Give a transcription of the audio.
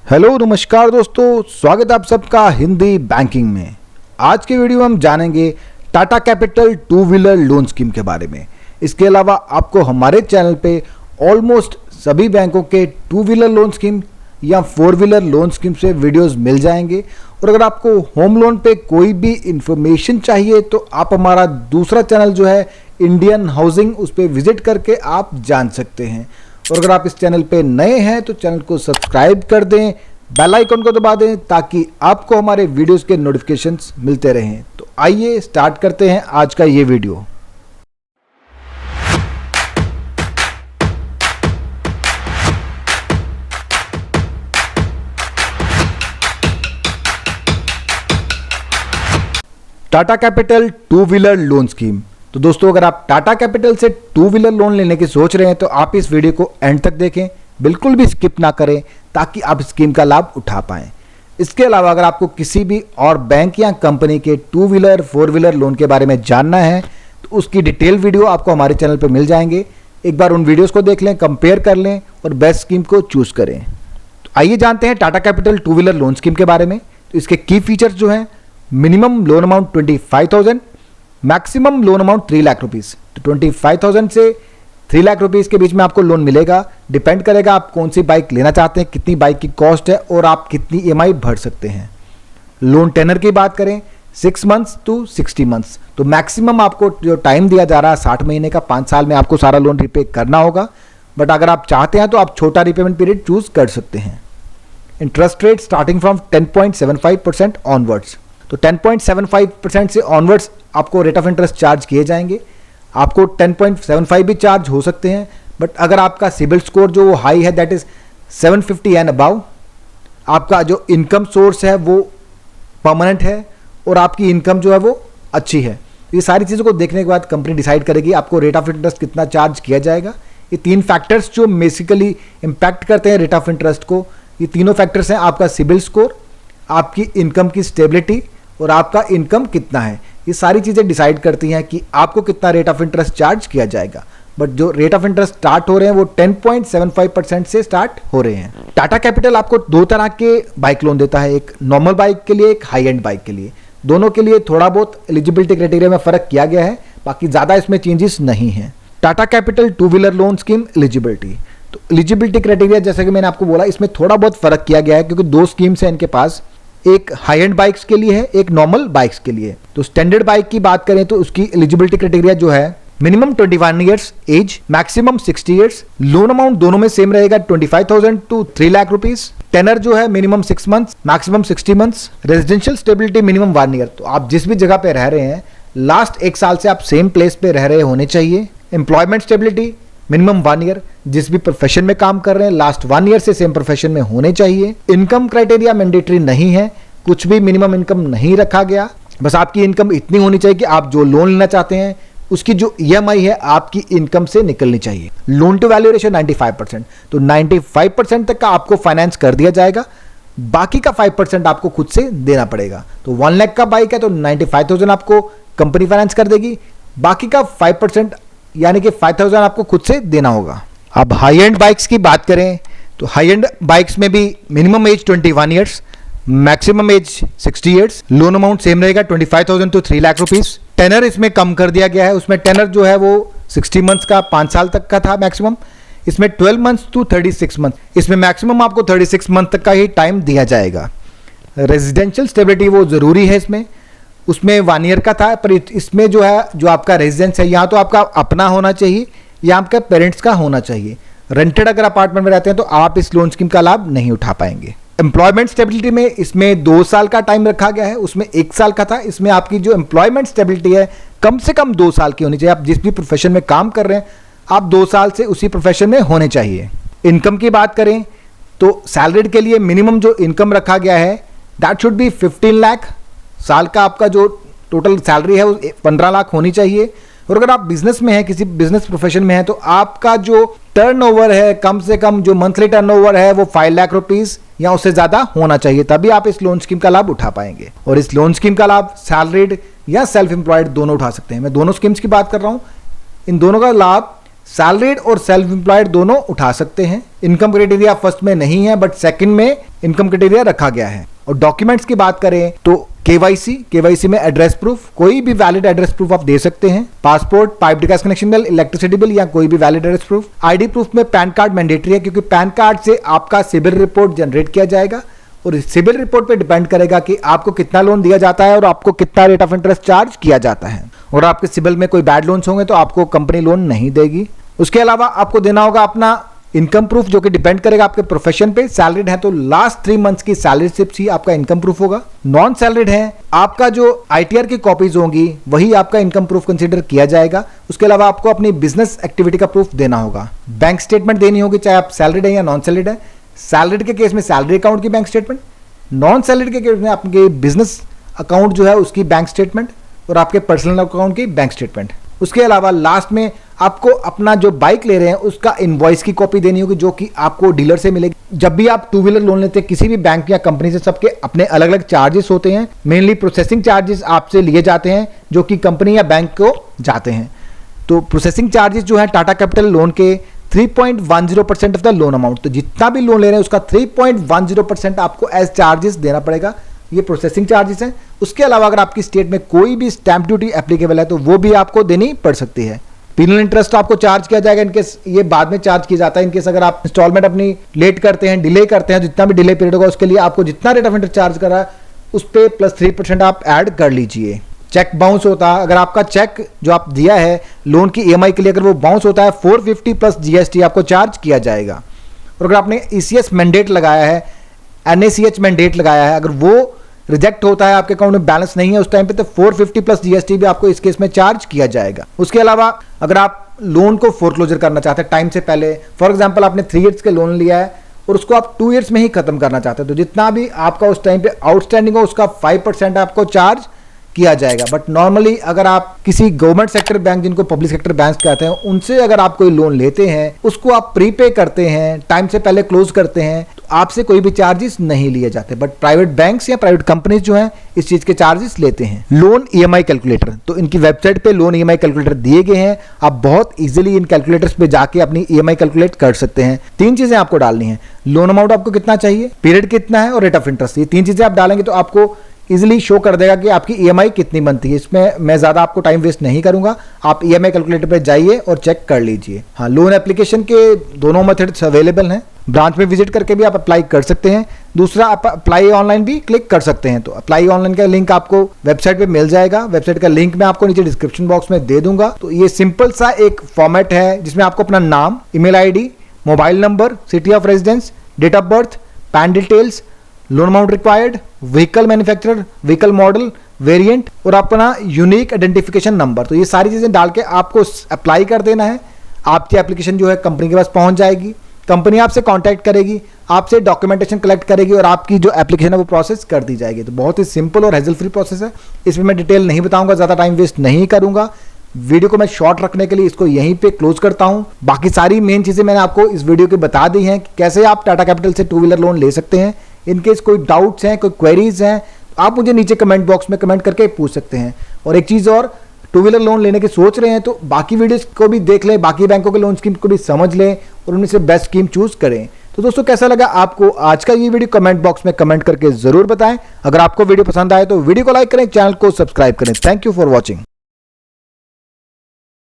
Hello नमस्कार दोस्तों, स्वागत है आप सबका हिंदी बैंकिंग में। आज के वीडियो में हम जानेंगे Tata capital two wheeler loan scheme के बारे में। इसके अलावा आपको हमारे चैनल पे ऑलमोस्ट सभी बैंकों के टू व्हीलर लोन स्कीम या फोर व्हीलर लोन स्कीम से वीडियोस मिल जाएंगे। और अगर आपको होम लोन पे कोई भी इंफॉर्मेशन चाहिए तो आप हमारा दूसरा चैनल जो है इंडियन हाउसिंग, उस पर विजिट करके आप जान सकते हैं। और अगर आप इस चैनल पे नए हैं तो चैनल को सब्सक्राइब कर दें, बेल आइकन को दबा दें ताकि आपको हमारे वीडियोस के नोटिफिकेशंस मिलते रहें। तो आइए स्टार्ट करते हैं आज का ये video. Tata capital two wheeler loan scheme. तो दोस्तों, अगर आप टाटा कैपिटल से टू व्हीलर लोन लेने की सोच रहे हैं तो आप इस वीडियो को एंड तक देखें, बिल्कुल भी स्किप ना करें ताकि आप स्कीम का लाभ उठा पाएं। इसके अलावा अगर आपको किसी भी और बैंक या कंपनी के two wheeler four wheeler loan के बारे में जानना है तो उसकी डिटेल वीडियो आपको हमारे चैनल पर मिल जाएंगे। एक बार उन वीडियोज़ को देख लें, कंपेयर कर लें और बेस्ट स्कीम को चूज़ करें। तो आइए जानते हैं Tata capital two wheeler loan scheme के बारे में। तो इसके की फीचर्स जो हैं, minimum loan amount 25,000, maximum loan amount 3 lakh rupees. तो 25,000 से 3 लाख रुपीज़ के बीच में आपको लोन मिलेगा। डिपेंड करेगा आप कौन सी बाइक लेना चाहते हैं, कितनी बाइक की कॉस्ट है और आप कितनी EMI भर सकते हैं। लोन टेनर की बात करें 6 मंथ्स टू 60 मंथ्स। तो मैक्सिमम आपको जो टाइम दिया जा रहा है 60 महीने का, 5 साल में आपको सारा लोन रिपे करना होगा। बट अगर आप चाहते हैं तो आप छोटा रिपेमेंट पीरियड चूज कर सकते हैं। Interest rate starting from 10.75% onwards. तो 10.75% से ऑनवर्ड्स आपको रेट ऑफ इंटरेस्ट चार्ज किए जाएंगे। आपको 10.75 भी चार्ज हो सकते हैं, बट अगर आपका सिबिल स्कोर जो हाई है, दैट इज 750 एंड अबाउ, आपका जो इनकम सोर्स है वो परमानेंट है और आपकी इनकम जो है वो अच्छी है, ये सारी चीज़ों को देखने के बाद कंपनी डिसाइड करेगी आपको रेट ऑफ इंटरेस्ट कितना चार्ज किया जाएगा। ये 3 फैक्टर्स जो बेसिकली इम्पैक्ट करते हैं रेट ऑफ इंटरेस्ट को, ये तीनों फैक्टर्स हैं आपका सिबिल स्कोर, आपकी इनकम की स्टेबिलिटी और आपका इनकम कितना है। ये सारी चीज़ें डिसाइड करती हैं कि आपको कितना रेट ऑफ इंटरेस्ट चार्ज किया जाएगा। बट जो रेट ऑफ इंटरेस्ट स्टार्ट हो रहे हैं वो 10.75% से स्टार्ट हो रहे हैं। टाटा कैपिटल आपको 2 तरह के बाइक लोन देता है, एक नॉर्मल बाइक के लिए, एक हाई एंड बाइक के लिए। दोनों के लिए थोड़ा बहुत एलिजिबिलिटी क्राइटेरिया में फ़र्क किया गया है, बाकी ज़्यादा इसमें चेंजेस नहीं है। Tata capital two wheeler loan scheme eligibility. तो एलिजिबिलिटी क्राइटेरिया जैसे कि मैंने आपको बोला, इसमें थोड़ा बहुत फ़र्क किया गया है क्योंकि 2 स्कीम्स हैं इनके पास, एक हाई एंड बाइक्स के लिए है, एक नॉर्मल बाइक्स के लिए। तो स्टैंडर्ड बाइक की बात करें तो उसकी एलिजिबिलिटी क्राइटेरिया जो है, minimum 21 years age, maximum 60 years. Loan amount दोनों में सेम रहेगा, 25,000 टू 3 लाख रुपीज। टेनर जो है minimum 6 months, maximum 60 months. Residential stability minimum 1 year. तो आप जिस भी जगह पे रह रहे हैं लास्ट 1 साल से आप सेम प्लेस पे रह रहे होने चाहिए। एम्प्लॉयमेंट स्टेबिलिटी मिनिमम 1 ईयर, जिस भी प्रोफेशन में काम कर रहे हैं लास्ट 1 ईयर से सेम प्रोफेशन में होने चाहिए। इनकम क्राइटेरिया मैंडेटरी नहीं है, कुछ भी मिनिमम इनकम नहीं रखा गया, बस आपकी इनकम इतनी होनी चाहिए कि आप जो लोन लेना चाहते हैं उसकी जो EMI है आपकी इनकम से निकलनी चाहिए। Loan to value ratio 95%। तो 95% तक का आपको फाइनेंस कर दिया जाएगा, बाकी का 5% आपको खुद से देना पड़ेगा। तो 1 लाख का बाइक है तो 95,000 आपको कंपनी फाइनेंस कर देगी, बाकी का 5% यानी कि 5,000 आपको खुद से देना होगा। अब हाई एंड बाइक्स की बात करें तो हाई एंड बाइक्स में भी minimum age 21 years, maximum age 60 years. Loan amount same रहेगा 25,000 टू 3 लाख रुपीज। टेनर इसमें कम कर दिया गया है, उसमें टेनर जो है वो 60 मंथ्स का 5 साल तक का था मैक्सिमम, इसमें 12 मंथ्स टू 36 मंथ। इसमें मैक्सिमम आपको 36 मंथ तक का ही टाइम दिया जाएगा। रेजिडेंशियल स्टेबिलिटी वो ज़रूरी है इसमें, उसमें 1 ईयर का था, पर इसमें जो है जो आपका रेजिडेंस है यहाँ तो आपका अपना होना चाहिए या आपके पेरेंट्स का होना चाहिए। रेंटेड अगर अपार्टमेंट में रहते हैं तो आप इस लोन स्कीम का लाभ नहीं उठा पाएंगे। एम्प्लॉयमेंट स्टेबिलिटी में इसमें 2 साल का टाइम रखा गया है, उसमें 1 साल का था। इसमें आपकी जो एम्प्लॉयमेंट स्टेबिलिटी है कम से कम 2 साल की होनी चाहिए। आप जिस भी प्रोफेशन में काम कर रहे हैं आप 2 साल से उसी प्रोफेशन में होने चाहिए। इनकम की बात करें तो सैलरीड के लिए मिनिमम जो इनकम रखा गया है दैट शुड बी 15 लाख। साल का आपका जो टोटल सैलरी है वो 15 लाख होनी चाहिए। और अगर आप बिजनेस में हैं, किसी बिजनेस प्रोफेशन में हैं, तो आपका जो टर्नओवर है कम से कम जो मंथली टर्नओवर है वो 5 लाख रुपीस या उससे ज्यादा होना चाहिए, तभी आप इस लोन स्कीम का लाभ उठा पाएंगे। और इस लोन स्कीम का लाभ सैलरीड या सेल्फ एम्प्लॉयड दोनों उठा सकते हैं। मैं दोनों स्कीम्स की बात कर रहा हूं। इन दोनों का लाभ सैलरीड और सेल्फ एम्प्लॉयड दोनों उठा सकते हैं। इनकम क्राइटेरिया फर्स्ट में नहीं है बट सेकंड में इनकम क्राइटेरिया रखा गया है। और डॉक्यूमेंट्स की बात करें तो केवाईसी में एड्रेस प्रूफ, कोई भी वैलिड एड्रेस प्रूफ आप दे सकते हैं। Passport, pipe gas connection bill, electricity bill या कोई भी valid address proof. ID proof में पैन कार्ड मैंडेटरी है क्योंकि पैन कार्ड से आपका सिबिल रिपोर्ट जनरेट किया जाएगा और सिबिल रिपोर्ट पे डिपेंड करेगा कि आपको कितना लोन दिया जाता है और आपको कितना रेट ऑफ इंटरेस्ट चार्ज किया जाता है। और आपके सिबिल में कोई बैड लोन्स होंगे तो आपको कंपनी लोन नहीं देगी। उसके अलावा आपको देना होगा अपना इनकम प्रूफ जो कि डिपेंड करेगा आपके प्रोफेशन पे। सैलरीड है तो लास्ट 3 मंथ्स की सैलरी स्लिप्स ही आपका इनकम प्रूफ होगा। नॉन सैलरीड है आपका जो आईटीआर की कॉपीज होंगी वही आपका इनकम प्रूफ कंसीडर किया जाएगा। उसके अलावा आपको अपनी बिजनेस एक्टिविटी का प्रूफ देना होगा। बैंक स्टेटमेंट देनी होगी चाहे आप सैलरीड है या नॉन सैलरीड है। सैलरीड के केस में सैलरी अकाउंट की बैंक स्टेटमेंट, नॉन सैलरीड के केस में आपके बिजनेस अकाउंट जो है उसकी बैंक स्टेटमेंट और आपके पर्सनल अकाउंट की बैंक स्टेटमेंट। उसके अलावा लास्ट में आपको अपना जो बाइक ले रहे हैं उसका इनवॉइस की कॉपी देनी होगी जो कि आपको डीलर से मिलेगी। जब भी आप 2 व्हीलर लोन लेते हैं किसी भी बैंक या कंपनी से, सबके अपने अलग अलग चार्जेस होते हैं। मेनली प्रोसेसिंग चार्जेस आपसे लिए जाते हैं जो कि कंपनी या बैंक को जाते हैं। तो प्रोसेसिंग चार्जेस जो है टाटा कैपिटल लोन के 3.10% ऑफ द लोन अमाउंट, तो जितना भी लोन ले रहे हैं उसका 3.10% आपको एज चार्जेस देना पड़ेगा। ये प्रोसेसिंग चार्जेस हैं। उसके अलावा अगर आपकी स्टेट में कोई भी स्टैंप ड्यूटी एप्लीकेबल है तो वो भी आपको देनी पड़ सकती है। पिनल इंटरेस्ट आपको चार्ज किया जाएगा इनकेस, ये बाद में चार्ज किया जाता है इनकेस अगर आप इंस्टॉलमेंट अपनी लेट करते हैं, डिले करते हैं, जितना भी डिले पीरियड होगा उसके लिए आपको जितना रेट ऑफ इंटरेस्ट चार्ज कर रहा है उस पर +3% आप ऐड कर लीजिए। चेक बाउंस होता है, अगर आपका चेक जो आप दिया है लोन की EMI के लिए अगर वो बाउंस होता है 450 प्लस GST आपको चार्ज किया जाएगा। और अगर आपने ECS मैंडेट लगाया है, NACH मैंडेट लगाया है, अगर वो रिजेक्ट होता है, आपके अकाउंट में बैलेंस नहीं है उस टाइम पे, तो 450 प्लस GST भी आपको इस केस में चार्ज किया जाएगा। उसके अलावा अगर आप लोन को फोरक्लोजर करना चाहते हैं टाइम से पहले, फॉर एग्जांपल आपने 3 इयर्स के लोन लिया है और उसको आप 2 इयर्स में ही खत्म करना चाहते हैं तो जितना भी आपका उस टाइम पे आउटस्टैंडिंग हो उसका 5% आपको चार्ज किया जाएगा। बट नॉर्मली अगर आप किसी गवर्नमेंट सेक्टर बैंक, जिनको पब्लिक सेक्टर बैंक कहते हैं, उनसे अगर आप कोई लोन लेते हैं उसको आप प्रीपे करते हैं, टाइम से पहले क्लोज करते हैं तो आपसे कोई भी चार्जेस नहीं लिए जाते। बट प्राइवेट बैंक्स या प्राइवेट कंपनीज जो हैं इस चीज के चार्जेस लेते हैं। लोन EMI कैलकुलेटर, तो इनकी वेबसाइट पे लोन EMI कैलकुलेटर दिए गए हैं। आप बहुत इजीली इन कैलकुलेटर्स पे जाके अपनी EMI कैलकुलेट कर सकते हैं। 3 चीजें आपको डालनी है, लोन अमाउंट आपको कितना चाहिए, पीरियड कितना है और रेट ऑफ इंटरेस्ट। ये 3 चीजें आप डालेंगे तो आपको इजीली शो कर देगा कि आपकी EMI कितनी बनती है। इसमें मैं ज़्यादा आपको टाइम वेस्ट नहीं करूंगा, आप EMI कैलकुलेटर पे जाइए और चेक कर लीजिए। हाँ, लोन एप्लीकेशन के दोनों मेथड्स अवेलेबल हैं। ब्रांच में विजिट करके भी आप अप्लाई कर सकते हैं। दूसरा, आप अप्लाई ऑनलाइन भी क्लिक कर सकते हैं। तो अप्लाई ऑनलाइन का लिंक आपको वेबसाइट पे मिल जाएगा। वेबसाइट का लिंक मैं आपको नीचे डिस्क्रिप्शन बॉक्स में दे दूंगा। तो ये सिंपल सा एक फॉर्मेट है जिसमें आपको अपना नाम, email ID, mobile number, city of residence, date of birth, PAN details, loan amount required, vehicle manufacturer, vehicle model, variant और अपना यूनिक आइडेंटिफिकेशन नंबर, तो ये सारी चीज़ें डाल के आपको अप्लाई कर देना है। आपकी एप्लीकेशन जो है कंपनी के पास पहुंच जाएगी। कंपनी आपसे कांटेक्ट करेगी, आपसे डॉक्यूमेंटेशन कलेक्ट करेगी और आपकी जो एप्लीकेशन है वो प्रोसेस कर दी जाएगी। तो बहुत ही सिंपल और हेजल फ्री प्रोसेस है। इसमें मैं डिटेल नहीं बताऊंगा, ज़्यादा टाइम वेस्ट नहीं करूंगा। वीडियो को मैं शॉर्ट रखने के लिए इसको यहीं पे क्लोज करता हूं। बाकी सारी मेन चीज़ें मैंने आपको इस वीडियो के बता दी हैं कि कैसे आप टाटा कैपिटल से 2 व्हीलर लोन ले सकते हैं। इनकेस कोई डाउट्स हैं, कोई क्वेरीज हैं, आप मुझे नीचे कमेंट बॉक्स में कमेंट करके पूछ सकते हैं। और एक चीज़ और, 2 व्हीलर लोन लेने की सोच रहे हैं तो बाकी वीडियोस को भी देख लें, बाकी बैंकों के लोन स्कीम को भी समझ लें और उनमें से बेस्ट स्कीम चूज करें। तो दोस्तों, कैसा लगा आपको आज का ये वीडियो, कमेंट बॉक्स में कमेंट करके जरूर बताएं। अगर आपको वीडियो पसंद आए तो वीडियो को लाइक करें, चैनल को सब्सक्राइब करें। Thank you for watching.